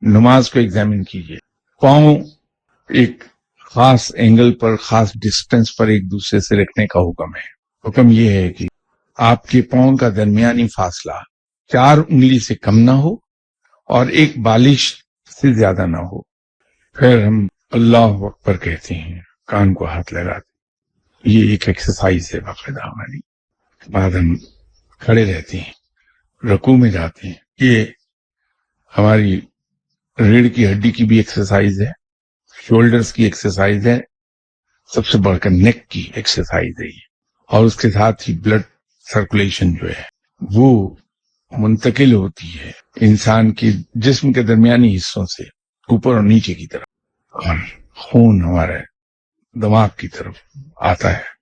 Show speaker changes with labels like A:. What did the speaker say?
A: नमाज को एग्जामिन कीजिए। पांव एक खास एंगल पर, खास डिस्टेंस पर एक दूसरे से रखने का हुक्म है। हुक्म यह है कि आपके पांव का दरमियानी फासला 4 उंगली से कम ना हो और एक बालिश से ज्यादा ना हो। फिर हम अल्लाह अकबर कहते हैं, कान को हाथ लगाते। ये एक एक्सरसाइज है बाकायदा हमारी। बाद हम खड़े रहते हैं, रुकू में जाते हैं। ये हमारी रीढ़ की हड्डी की भी एक्सरसाइज है, शोल्डर्स की एक्सरसाइज है, सबसे बढ़कर नेक की एक्सरसाइज है ये। और उसके साथ ही ब्लड सर्कुलेशन जो है वो मुंतकिल होती है इंसान के जिस्म के दरमियानी हिस्सों से ऊपर और नीचे की तरफ, और खून हमारे दिमाग की तरफ आता है।